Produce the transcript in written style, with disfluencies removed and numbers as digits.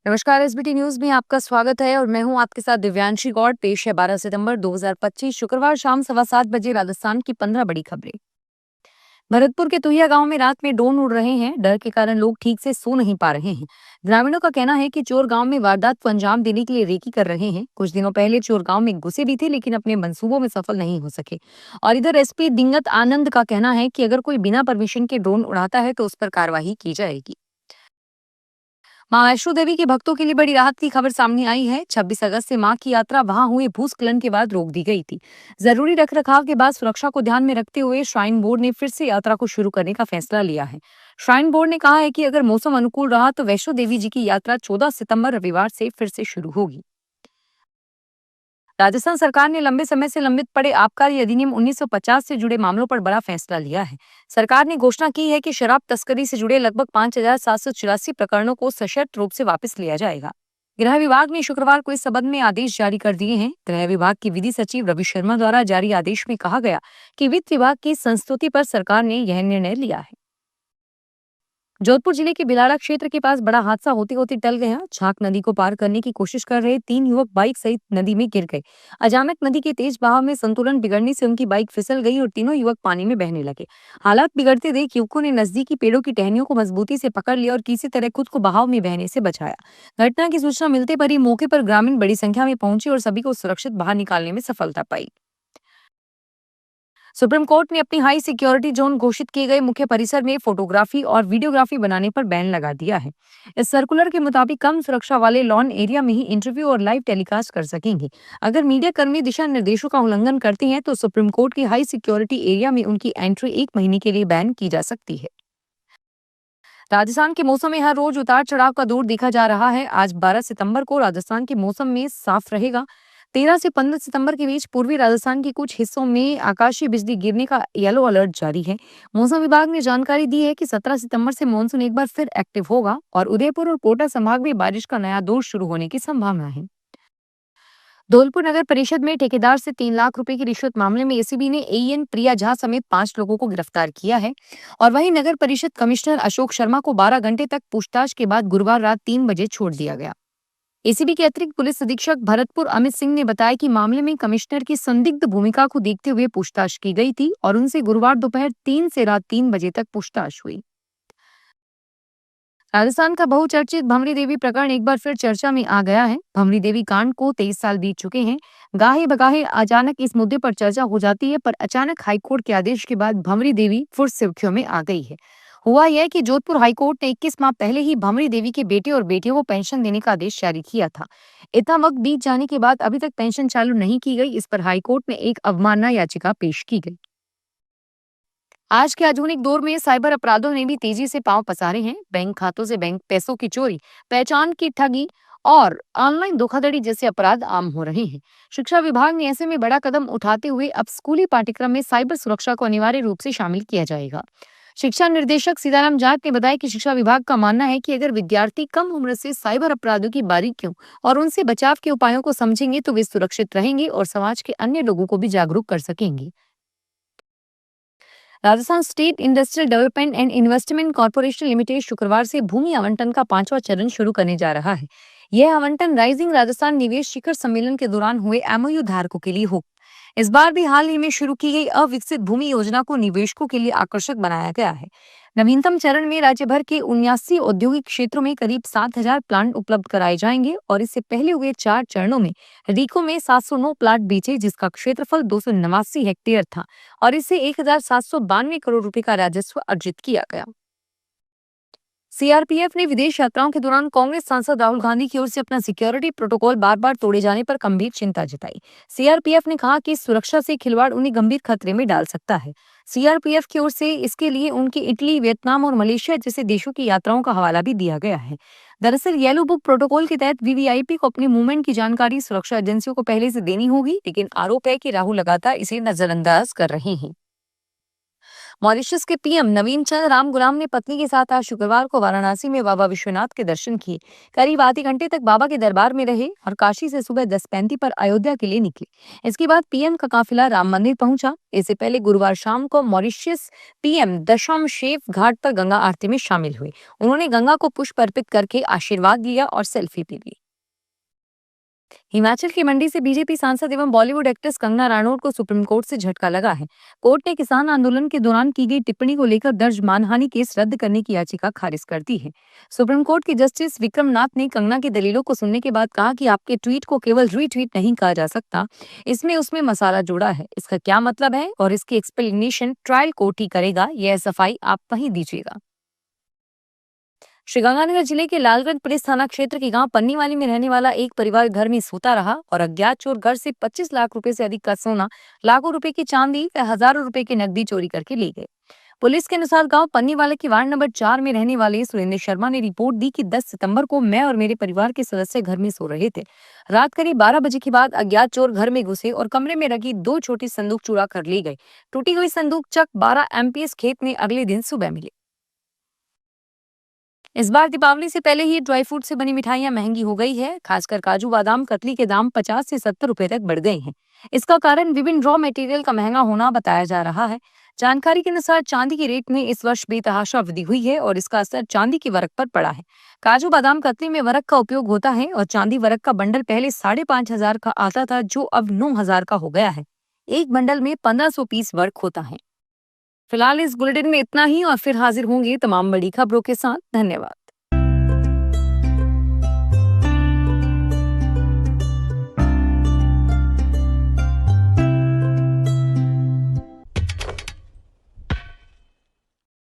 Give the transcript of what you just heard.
नमस्कार, SBT news में आपका स्वागत है और मैं हूं आपके साथ दिव्यांशी गौड़। पेश है 12 सितंबर 2025 शुक्रवार शाम 7:15 बजे राजस्थान की 15 बड़ी खबरें। भरतपुर के तुहिया गांव में रात में ड्रोन उड़ रहे हैं। डर के कारण लोग ठीक से सो नहीं पा रहे हैं। ग्रामीणों का कहना है कि चोर गांव में वारदात को अंजाम देने के लिए रेकी कर रहे हैं। कुछ दिनों पहले चोर गांव में घुसे भी थे, लेकिन अपने मंसूबों में सफल नहीं हो सके। और इधर एसपी दिंगत आनंद का कहना है कि अगर कोई बिना परमिशन के ड्रोन उड़ाता है तो उस पर कार्रवाई की जाएगी। मां वैष्णो देवी के भक्तों के लिए बड़ी राहत की खबर सामने आई है। 26 अगस्त से मां की यात्रा वहां हुए भूस्खलन के बाद रोक दी गई थी। जरूरी रखरखाव के बाद सुरक्षा को ध्यान में रखते हुए श्राइन बोर्ड ने फिर से यात्रा को शुरू करने का फैसला लिया है। श्राइन बोर्ड ने कहा है कि अगर मौसम अनुकूल रहा तो वैष्णो देवी जी की यात्रा 14 सितंबर रविवार से फिर से शुरू होगी। राजस्थान सरकार ने लंबे समय से लंबित पड़े आबकारी अधिनियम 1950 से जुड़े मामलों पर बड़ा फैसला लिया है। सरकार ने घोषणा की है कि शराब तस्करी से जुड़े लगभग 5,784 प्रकरणों को सशर्त रूप से वापस लिया जाएगा। गृह विभाग ने शुक्रवार को इस संबंध में आदेश जारी कर दिए हैं। गृह विभाग की विधि सचिव रवि शर्मा द्वारा जारी आदेश में कहा गया कि वित्त विभाग की संस्तुति पर सरकार ने यह निर्णय लिया है। जोधपुर जिले के बिलाड़ा क्षेत्र के पास बड़ा हादसा होते होते टल गया। झाक नदी को पार करने की कोशिश कर रहे 3 युवक बाइक सहित नदी में गिर गए। अचानक नदी के तेज बहाव में संतुलन बिगड़ने से उनकी बाइक फिसल गई और तीनों युवक पानी में बहने लगे। हालात बिगड़ते देख युवकों ने नजदीकी पेड़ों की टहनियों को मजबूती से पकड़ लिया और किसी तरह खुद को बहाव में बहने से बचाया। घटना की सूचना मिलते पर ही मौके पर ग्रामीण बड़ी संख्या में पहुंचे और सभी को सुरक्षित बाहर निकालने में सफलता पाई। सुप्रीम कोर्ट ने अपनी हाई सिक्योरिटी जोन घोषित किए गए मुख्य परिसर में फोटोग्राफी और वीडियोग्राफी बनाने पर बैन लगा दिया है। इस सर्कुलर के मुताबिक कम सुरक्षा वाले लॉन एरिया में ही इंटरव्यू और लाइव टेलीकास्ट कर सकेंगे। अगर मीडिया कर्मी दिशा निर्देशों का उल्लंघन करते हैं तो सुप्रीम कोर्ट की हाई सिक्योरिटी एरिया में उनकी एंट्री 1 महीने के लिए बैन की जा सकती है। राजस्थान के मौसम में हर रोज उतार चढ़ाव का दौर देखा जा रहा है। आज 12 सितंबर को राजस्थान के मौसम में साफ रहेगा। 13 से 15 सितंबर के बीच पूर्वी राजस्थान के कुछ हिस्सों में आकाशीय बिजली गिरने का येलो अलर्ट जारी है। मौसम विभाग ने जानकारी दी है कि 17 सितंबर से मानसून एक बार फिर एक्टिव होगा और उदयपुर और कोटा संभाग में बारिश का नया दौर शुरू होने की संभावना है। धौलपुर नगर परिषद में ठेकेदार से 3 लाख रुपए की रिश्वत मामले में एसीबी ने एएन प्रिया झा समेत 5 लोगों को गिरफ्तार किया है। और वहीं नगर परिषद कमिश्नर अशोक शर्मा को 12 घंटे तक पूछताछ के बाद गुरुवार रात 3 बजे छोड़ दिया गया। एसीबी के अतिरिक्त पुलिस अधीक्षक भरतपुर अमित सिंह ने बताया कि मामले में कमिश्नर की संदिग्ध भूमिका को देखते हुए पूछताछ की गई थी और उनसे गुरुवार दोपहर 3 से रात 3 बजे तक पूछताछ हुई। राजस्थान का बहुचर्चित भंवरी देवी प्रकरण एक बार फिर चर्चा में आ गया है। भंवरी देवी कांड को 23 साल बीत चुके हैं। गाहे बगाहे अचानक इस मुद्दे पर चर्चा हो जाती है, पर अचानक हाईकोर्ट के आदेश के बाद भंवरी देवी फिर सुर्खियों में आ गई है। हुआ यह कि जोधपुर हाईकोर्ट ने 21 माह पहले ही भंवरी देवी के बेटे और बेटियों को पेंशन देने का आदेश जारी किया था। इतना वक्त बीत जाने के बाद अभी तक पेंशन चालू नहीं की गई। इस पर हाईकोर्ट में एक अवमानना याचिका पेश की गई। आज के आधुनिक दौर में साइबर अपराधों ने भी तेजी से पांव पसारे हैं। बैंक खातों से बैंक पैसों की चोरी, पहचान की ठगी और ऑनलाइन धोखाधड़ी जैसे अपराध आम हो रहे हैं। शिक्षा विभाग ने ऐसे में बड़ा कदम उठाते हुए अब स्कूली पाठ्यक्रम में साइबर सुरक्षा को अनिवार्य रूप से शामिल किया जाएगा। शिक्षा निर्देशक सीताराम जाट ने बताया कि शिक्षा विभाग का मानना है कि अगर विद्यार्थी कम उम्र से साइबर अपराधों की बारीकियों और उनसे बचाव के उपायों को समझेंगे तो वे सुरक्षित रहेंगे और समाज के अन्य लोगों को भी जागरूक कर सकेंगे। Rajasthan state industrial development and investment corporation limited शुक्रवार से भूमि आवंटन का 5वां चरण शुरू करने जा रहा है। यह आवंटन राइजिंग राजस्थान निवेश शिखर सम्मेलन के दौरान हुए एमओयू धारकों के लिए हो। इस बार भी हाल ही में शुरू की गई अविकसित भूमि योजना को निवेशकों के लिए आकर्षक बनाया गया है। नवीनतम चरण में राज्य भर के 79 औद्योगिक क्षेत्रों में करीब 7,000 प्लांट उपलब्ध कराए जाएंगे और इससे पहले हुए 4 चरणों में रीको में 709 प्लांट बेचे, जिसका क्षेत्रफल 289 हेक्टेयर था और इससे 1,792 करोड़ रुपए का राजस्व अर्जित किया गया। सीआरपीएफ ने विदेश यात्राओं के दौरान कांग्रेस सांसद राहुल गांधी की ओर से अपना सिक्योरिटी प्रोटोकॉल बार बार तोड़े जाने पर गंभीर चिंता जताई। सीआरपीएफ ने कहा कि सुरक्षा से खिलवाड़ उन्हें गंभीर खतरे में डाल सकता है। सीआरपीएफ की ओर से इसके लिए उनकी इटली, वियतनाम और मलेशिया जैसे देशों की यात्राओं का हवाला भी दिया गया है। दरअसल येलो बुक प्रोटोकॉल के तहत वीवीआईपी को अपनी मूवमेंट की जानकारी सुरक्षा एजेंसियों को पहले से देनी होगी, लेकिन आरोप है कि राहुल लगातार इसे नजरअंदाज कर रहे हैं। मॉरिशस के पीएम नवीन चंद्र रामगुलाम ने पत्नी के साथ आज शुक्रवार को वाराणसी में बाबा विश्वनाथ के दर्शन किए। करीब आधे घंटे तक बाबा के दरबार में रहे और काशी से सुबह 10:35 पर अयोध्या के लिए निकले। इसके बाद पीएम का काफिला राम मंदिर पहुंचा। इससे पहले गुरुवार शाम को मॉरिशस पीएम दशाश्वमेध घाट पर गंगा आरती में शामिल हुए। उन्होंने गंगा को पुष्प अर्पित करके आशीर्वाद लिया और सेल्फी भी ली। हिमाचल की मंडी से बीजेपी सांसद एवं बॉलीवुड एक्ट्रेस कंगना रनौत को सुप्रीम कोर्ट से झटका लगा है। कोर्ट ने किसान आंदोलन के दौरान की गई टिप्पणी को लेकर दर्ज मानहानि केस रद्द करने की याचिका खारिज कर दी है। सुप्रीम कोर्ट के जस्टिस विक्रम नाथ ने कंगना की दलीलों को सुनने के बाद कहा कि आपके ट्वीट को केवल रीट्वीट नहीं कहा जा सकता, इसमें उसमें मसाला जुड़ा है। इसका क्या मतलब है और इसकी एक्सप्लेनेशन ट्रायल कोर्ट ही करेगा, यह सफाई आप वहीं दीजिएगा। श्रीगंगानगर जिले के लालगंज पुलिस थाना क्षेत्र के गांव पन्नीवाली में रहने वाला एक परिवार घर में सोता रहा और अज्ञात चोर घर से 25 लाख रुपए से अधिक का सोना, लाखों रुपए की चांदी व हजारों रुपए की नकदी चोरी करके ले गए। पुलिस के अनुसार गांव पन्नीवाला के वार्ड नंबर 4 में रहने वाले सुरेंद्र शर्मा ने रिपोर्ट दी कि 10 सितंबर को मैं और मेरे परिवार के सदस्य घर में सो रहे थे। रात करीब 12 बजे के बाद अज्ञात चोर घर में घुसे और कमरे में रखी 2 छोटी संदूक चुरा कर ले गए। टूटी हुई संदूक चक 12 एमपीएस खेत में अगले दिन सुबह मिले। इस बार दीपावली से पहले ही ड्राई फ्रूट से बनी मिठाइयां महंगी हो गई है। खासकर काजू बादाम कतली के दाम 50 से 70 रुपए तक बढ़ गए हैं। इसका कारण विभिन्न रॉ मटेरियल का महंगा होना बताया जा रहा है। जानकारी के अनुसार चांदी के रेट में इस वर्ष बेतहाशा वृद्धि हुई है और इसका असर चांदी की वरक पर पड़ा है। काजू बादाम कतली में वरक का उपयोग होता है और चांदी वरक का बंडल पहले 5,500 का आता था, जो अब 9,000 का हो गया है। एक बंडल में 1500 पीस वर्क होता है। फिलहाल इस बुलेटिन में इतना ही और फिर हाजिर होंगे तमाम बड़ी खबरों के साथ। धन्यवाद।